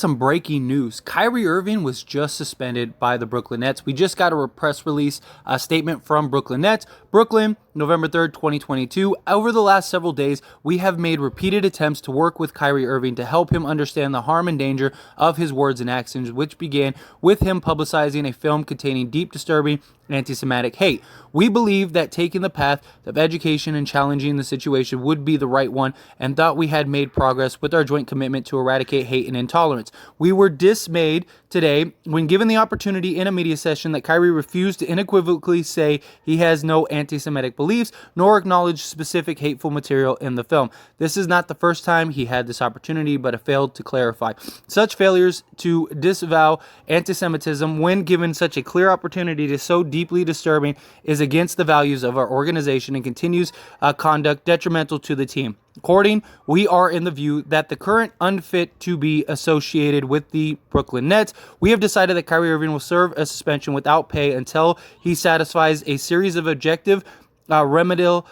some breaking news. Kyrie Irving was just suspended by the Brooklyn Nets. We just got a press release statement from Brooklyn Nets. Brooklyn, November 3rd, 2022. Over the last several days, we have made repeated attempts to work with Kyrie Irving to help him understand the harm and danger of his words and actions, which began with him publicizing a film containing deep, disturbing anti-Semitic hate. We believe that taking the path of education and challenging the situation would be the right one, and thought we had made progress with our joint commitment to eradicate hate and intolerance. We were dismayed today when given the opportunity in a media session that Kyrie refused to unequivocally say he has no anti-Semitic beliefs, nor acknowledge specific hateful material in the film. This is not the first time he had this opportunity, but failed to clarify. Such failures to disavow anti-Semitism when given such a clear opportunity is so deeply disturbing, is against the values of our organization, and continues conduct detrimental to the team. According, we are in the view that the current unfit to be associated with the Brooklyn Nets. We have decided that Kyrie Irving will serve a suspension without pay until he satisfies a series of objective remedial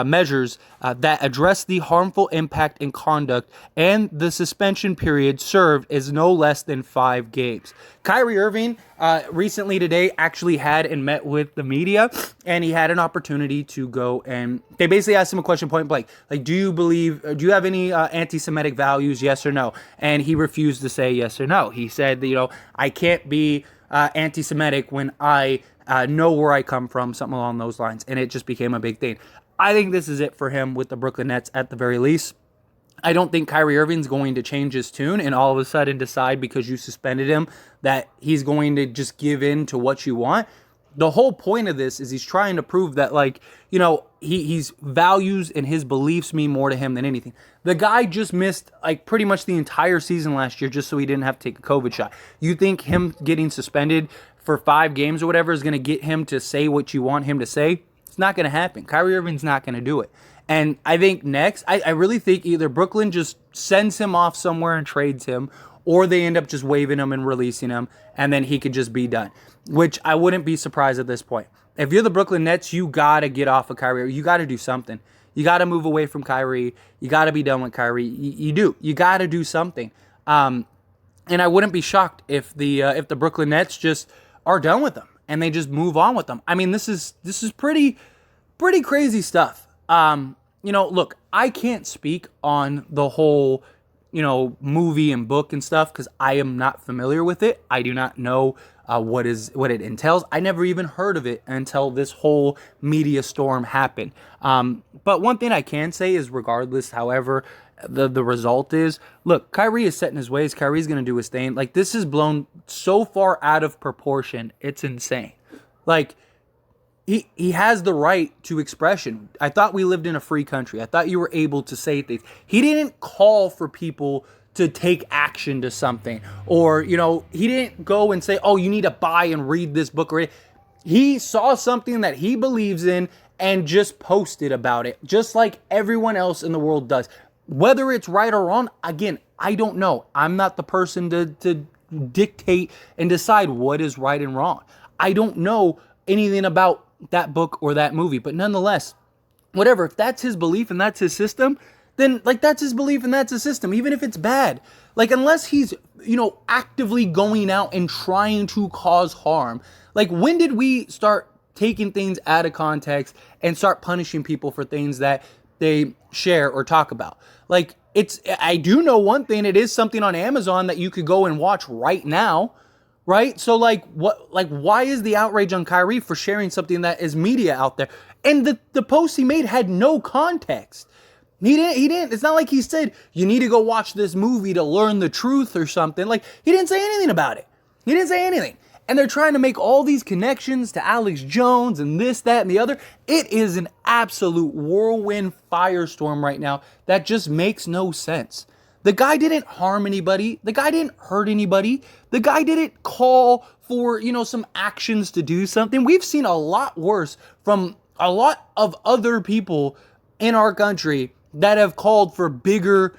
measures that address the harmful impact and conduct, and the suspension period served is no less than 5 games. Kyrie Irving recently today actually had and met with the media, and he had an opportunity to go, and they basically asked him a question point blank, like, do you have any anti-Semitic values, yes or no? And he refused to say yes or no. He said that, I can't be anti-Semitic when I know where I come from, something along those lines. And it just became a big thing. I think this is it for him with the Brooklyn Nets at the very least. I don't think Kyrie Irving's going to change his tune and all of a sudden decide because you suspended him that he's going to just give in to what you want. The whole point of this is he's trying to prove that, he's values and his beliefs mean more to him than anything. The guy just missed pretty much the entire season last year just so he didn't have to take a COVID shot. You think him getting suspended for 5 games or whatever is going to get him to say what you want him to say? It's not going to happen. Kyrie Irving's not going to do it. And I think next, I really think either Brooklyn just sends him off somewhere and trades him, or they end up just waiving him and releasing him, and then he could just be done, which I wouldn't be surprised at this point. If you're the Brooklyn Nets, you got to get off of Kyrie. You got to do something. You got to move away from Kyrie. You got to be done with Kyrie. You do. You got to do something. And I wouldn't be shocked if the Brooklyn Nets just are done with them and they just move on with them. I mean, this is pretty crazy stuff. Look, I can't speak on the whole, movie and book and stuff because I am not familiar with it. I do not know what it entails. I never even heard of it until this whole media storm happened. But one thing I can say is, regardless, however the result is, look, Kyrie is set in his ways. Kyrie's going to do his thing. This is blown so far out of proportion. It's insane. He has the right to expression. I thought we lived in a free country. I thought you were able to say things. He didn't call for people to take action to something. Or, he didn't go and say, oh, you need to buy and read this book. He saw something that he believes in and just posted about it, just like everyone else in the world does. Whether it's right or wrong, again, I don't know. I'm not the person to dictate and decide what is right and wrong. I don't know anything about that book or that movie, but nonetheless, whatever, if that's his belief and that's his system, then that's his belief and that's his system, even if it's bad. Unless he's, actively going out and trying to cause harm. When did we start taking things out of context and start punishing people for things that they share or talk about? I do know one thing, it is something on Amazon that you could go and watch right now. Right? So why is the outrage on Kyrie for sharing something that is media out there? And the post he made had no context. He didn't, it's not like he said, you need to go watch this movie to learn the truth or something. He didn't say anything about it. He didn't say anything. And they're trying to make all these connections to Alex Jones and this, that, and the other. It is an absolute whirlwind firestorm right now that just makes no sense. The guy didn't harm anybody. The guy didn't hurt anybody. The guy didn't call for, some actions to do something. We've seen a lot worse from a lot of other people in our country that have called for bigger,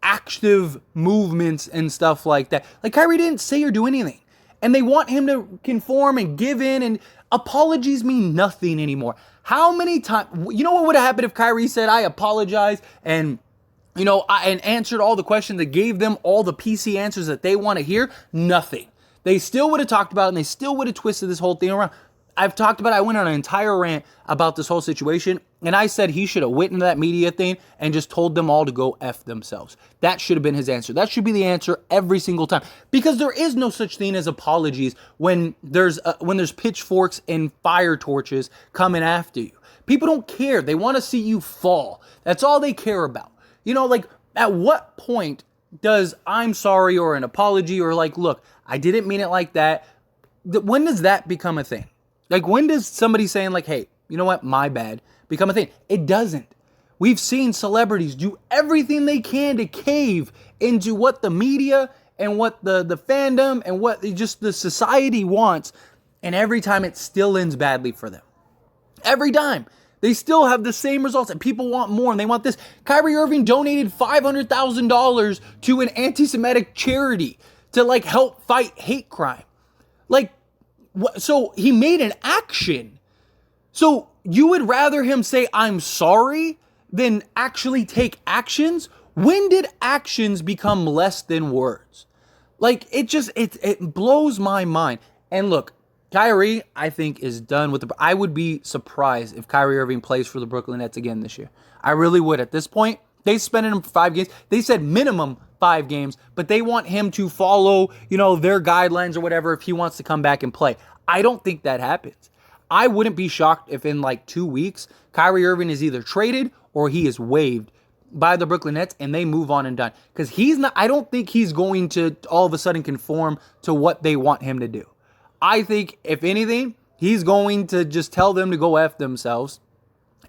active movements and stuff like that. Kyrie didn't say or do anything. And they want him to conform and give in, and apologies mean nothing anymore. How many times, what would have happened if Kyrie said, I apologize, and and answered all the questions that gave them all the PC answers that they want to hear? Nothing. They still would have talked about it, and they still would have twisted this whole thing around. I've talked about it. I went on an entire rant about this whole situation, and I said he should have went into that media thing and just told them all to go F themselves. That should have been his answer. That should be the answer every single time, because there is no such thing as apologies when there's pitchforks and fire torches coming after you. People don't care. They want to see you fall. That's all they care about. At what point does I'm sorry or an apology or look, I didn't mean it like that? When does that become a thing? When does somebody saying hey, you know what, my bad, become a thing? It doesn't. We've seen celebrities do everything they can to cave into what the media and what the fandom and what just the society wants. And every time it still ends badly for them. Every time. They still have the same results, and people want more, and they want this. Kyrie Irving donated $500,000 to an anti-Semitic charity to help fight hate crime. So he made an action. So you would rather him say, I'm sorry, than actually take actions? When did actions become less than words? It blows my mind. And look, Kyrie, I think, is done with I would be surprised if Kyrie Irving plays for the Brooklyn Nets again this year. I really would. At this point, they suspended him for 5 games. They said minimum 5 games, but they want him to follow, their guidelines or whatever if he wants to come back and play. I don't think that happens. I wouldn't be shocked if in 2 weeks, Kyrie Irving is either traded or he is waived by the Brooklyn Nets and they move on and done. Because I don't think he's going to all of a sudden conform to what they want him to do. I think, if anything, he's going to just tell them to go F themselves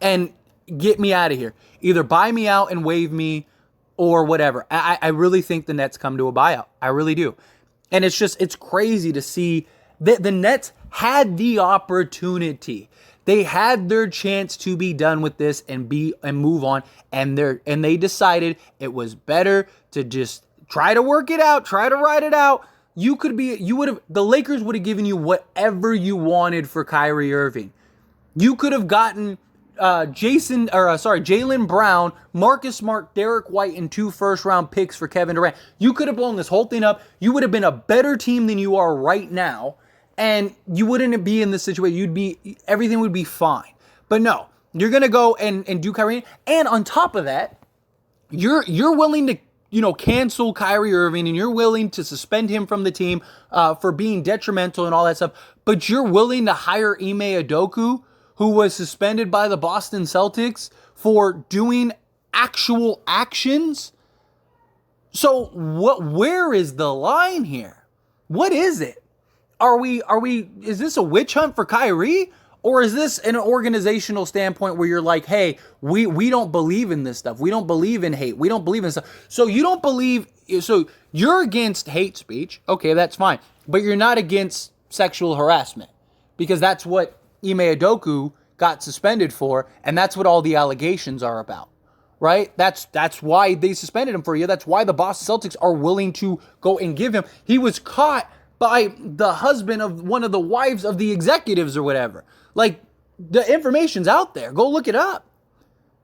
and get me out of here. Either buy me out and waive me or whatever. I really think the Nets come to a buyout. I really do. And it's crazy to see that the Nets had the opportunity. They had their chance to be done with this and move on. And they decided it was better to just try to work it out, try to ride it out. The Lakers would have given you whatever you wanted for Kyrie Irving. You could have gotten Jaylen Brown, Marcus Smart, Derek White, and 2 first-round picks for Kevin Durant. You could have blown this whole thing up. You would have been a better team than you are right now, and you wouldn't be in this situation. Everything would be fine. But no, you're gonna go and do Kyrie, and on top of that, you're willing to cancel Kyrie Irving, and you're willing to suspend him from the team for being detrimental and all that stuff. But you're willing to hire Ime Udoka, who was suspended by the Boston Celtics for doing actual actions. So where is the line here? What is it? Is this a witch hunt for Kyrie? Or is this an organizational standpoint where you're like, hey, we don't believe in this stuff. We don't believe in hate. We don't believe in stuff. So you're against hate speech. Okay, that's fine. But you're not against sexual harassment, because that's what Ime Udoka got suspended for, and that's what all the allegations are about, right? That's why they suspended him for a year. That's why the Boston Celtics are willing to go and give him. He was caught by the husband of one of the wives of the executives or whatever. The information's out there. Go look it up.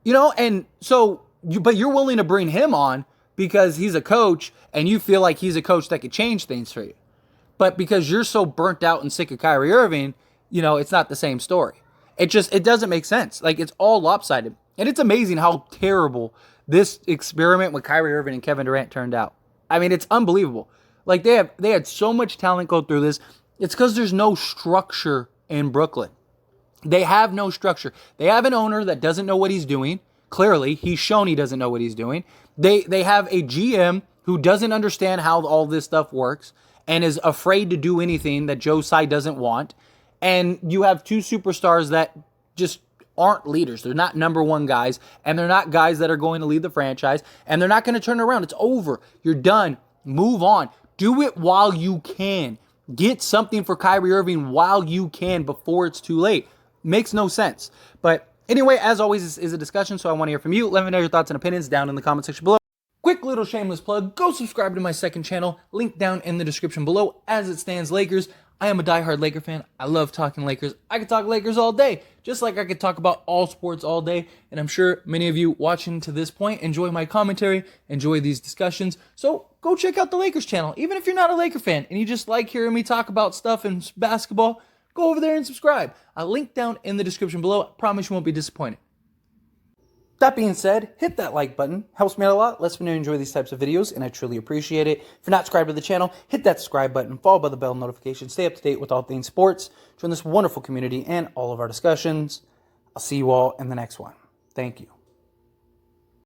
And so, but you're willing to bring him on because he's a coach and you feel like he's a coach that could change things for you. But because you're so burnt out and sick of Kyrie Irving, it's not the same story. It doesn't make sense. It's all lopsided. And it's amazing how terrible this experiment with Kyrie Irving and Kevin Durant turned out. I mean, it's unbelievable. They had so much talent go through this. It's because there's no structure in Brooklyn. They have no structure. They have an owner that doesn't know what he's doing. Clearly, he's shown he doesn't know what he's doing. They have a GM who doesn't understand how all this stuff works and is afraid to do anything that Joe Tsai doesn't want. And you have 2 superstars that just aren't leaders. They're not number 1 guys, and they're not guys that are going to lead the franchise, and they're not going to turn it around. It's over. You're done. Move on. Do it while you can. Get something for Kyrie Irving while you can before it's too late. Makes no sense. But anyway, as always, this is a discussion, so I want to hear from you. Let me know your thoughts and opinions down in the comment section below. Quick little shameless plug. Go subscribe to my second channel. Link down in the description below. As it stands, Lakers, I am a diehard Laker fan. I love talking Lakers. I could talk Lakers all day, just like I could talk about all sports all day. And I'm sure many of you watching to this point enjoy my commentary, enjoy these discussions. So go check out the Lakers channel. Even if you're not a Laker fan and you just like hearing me talk about stuff in basketball, go over there and subscribe. I'll link down in the description below. I promise you won't be disappointed. That being said, hit that like button. Helps me out a lot. Lets me know you enjoy these types of videos, and I truly appreciate it. If you're not subscribed to the channel, hit that subscribe button, followed by the bell notification. Stay up to date with all things sports. Join this wonderful community and all of our discussions. I'll see you all in the next one. Thank you.